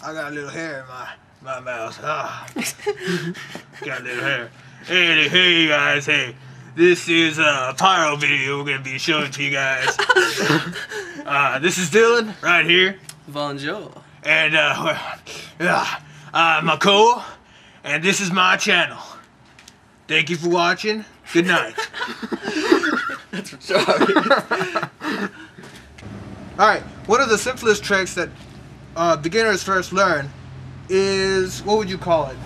I got a little hair in my mouth. Ah. Got a little hair. Hey guys, hey. This is a pyro video we're gonna be showing to you guys. This is Dylan, right here. Bonjour. And I'm Nicole, and this is my channel. Thank you for watching. Good night. That's retarded. Alright, one of the simplest tricks that beginners first learn is, what would you call it?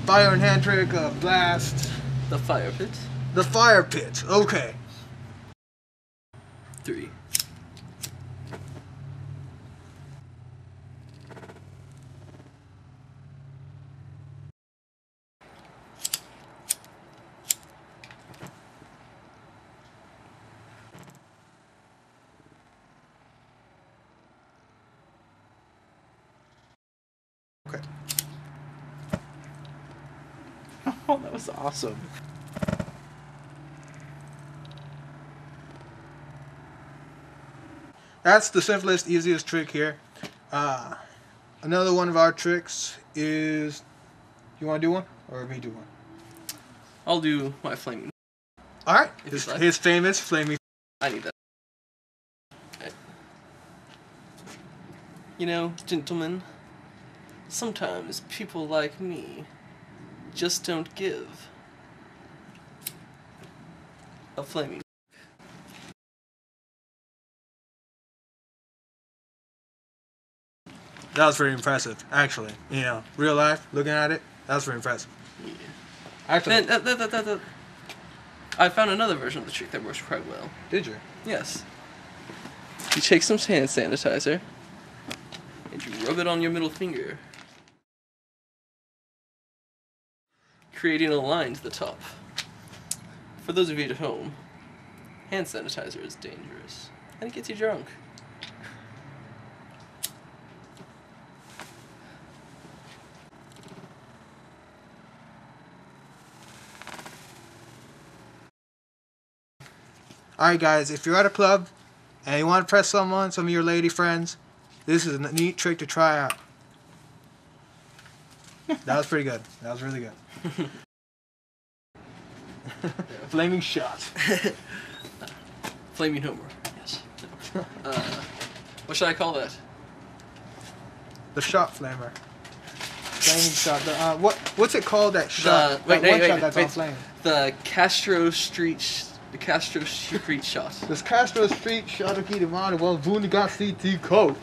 Fire and hand trick, blast. The fire pit. The fire pit, okay. 3. Okay. Oh, that was awesome. That's the simplest, easiest trick here. Another one of our tricks is, you want to do one or me do one? I'll do my flaming. All right, If you like. his famous flaming. I need that. Okay. You know, gentlemen, sometimes people like me just don't give a flaming. That was very impressive, actually. You know, real life, looking at it, that was very impressive. Yeah. Actually, I found another version of the trick that works quite well. did you? Yes. You take some hand sanitizer and you rub it on your middle finger, creating a line to the top. For those of you at home, hand sanitizer is dangerous and it gets you drunk. Alright guys, if you're at a club and you want to press someone, some of your lady friends, this is a neat trick to try out. That was pretty good. That was really good. Flaming shot. Flaming Homer, yes. What should I call that? The shot flamer. Flaming shot. The, what's it called, that shot? Wait, that one shot that's on flame. The Castro Street shot. This Castro Street shot aqui de mano, well, Vuniga CT code.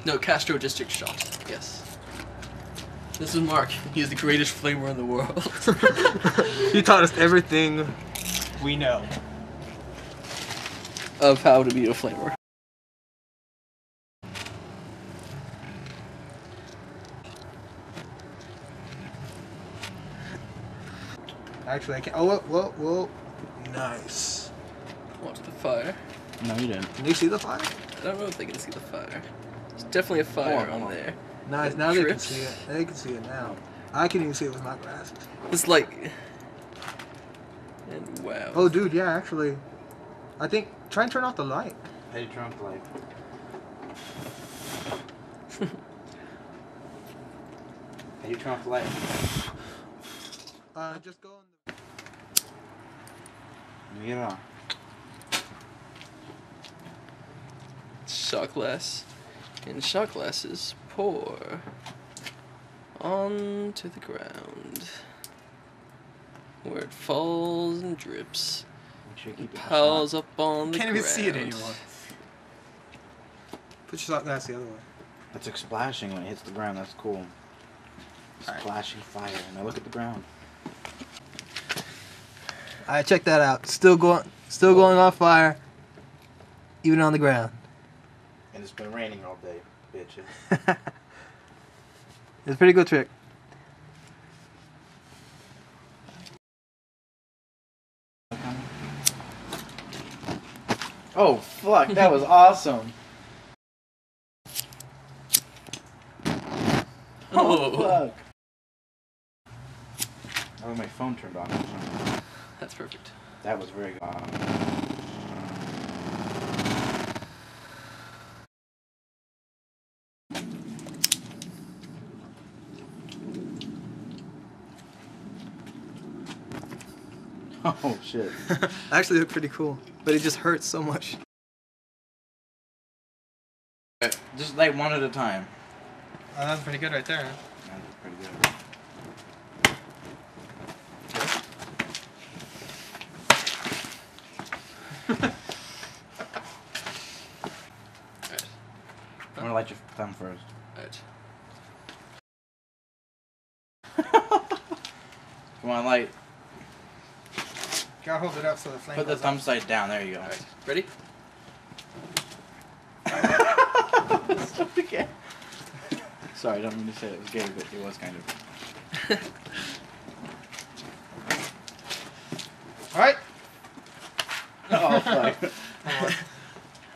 No, Castro District shot. Yes. This is Mark. He is the greatest flamer in the world. He taught us everything we know Of how to be a flamer. Actually, I can't. Oh, whoa. Nice. Watch the fire. No, you didn't. Can you see the fire? I don't know if they can see the fire. There's definitely a fire on there. Nice. It Now they can drips. see it. They can see it now. I can even see it with my glasses. It's like... And wow. Oh, dude, yeah, actually. I think, try and turn off the light. How do you turn off the light? How do you turn off the light? Just go on the... Let me get it on. Shot glass. And shot glasses pour onto the ground. Where it falls and drips. Make sure you keep it Piles up on the Can't ground. even see it anymore. Put your shot glass the other way. It's like splashing when it hits the ground. That's cool. Alright. Splashing fire. Now look at the ground. Alright, check that out. Still going on fire, even on the ground. And it's been raining all day, bitches. It's a pretty good trick. Oh, fuck. That was awesome. Oh, fuck. Oh, my phone turned on. that's perfect. That was very good. Oh shit. Actually look pretty cool, but it just hurts so much. Just like one at a time. Oh, that's pretty good right there. That's pretty good. Alright. I'm gonna light your thumb first. Alright. Come on, light. Gotta hold it up so the flame Put the goes thumb up. side down. There you go. Alright. Ready? Stop again. Sorry, I don't mean to say it was gay, but it was kind of. Alright. Oh, fuck.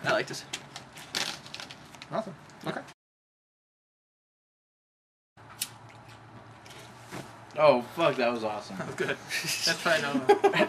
I liked it. Awesome. Okay. Oh, fuck, that was awesome. That was good. Let's try another one. Go ahead.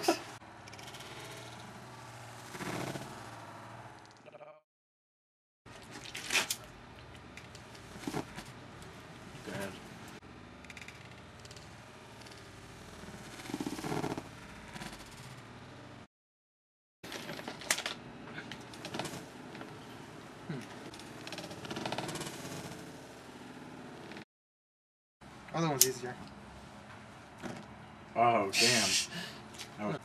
Other one's easier. Oh, damn. That was...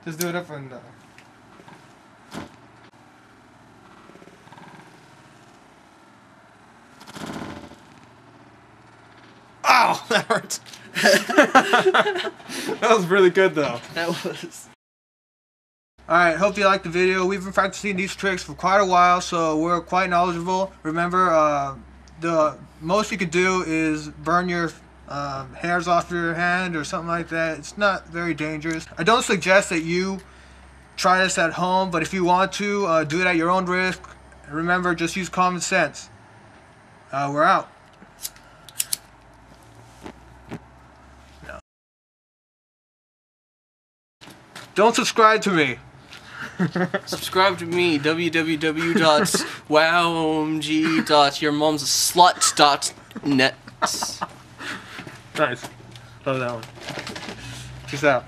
Just do it up and Ow! That hurts. That was really good though. That was. Alright, hope you liked the video. We've been practicing these tricks for quite a while, so we're quite knowledgeable. Remember, the most you could do is burn your hairs off your hand or something like that. It's not very dangerous. I don't suggest that you try this at home, but if you want to, do it at your own risk. Remember, just use common sense. We're out. No. Don't subscribe to me. Subscribe to me, www.wowomg.yourmomsaslut.net. Nice. Love that one. Peace out.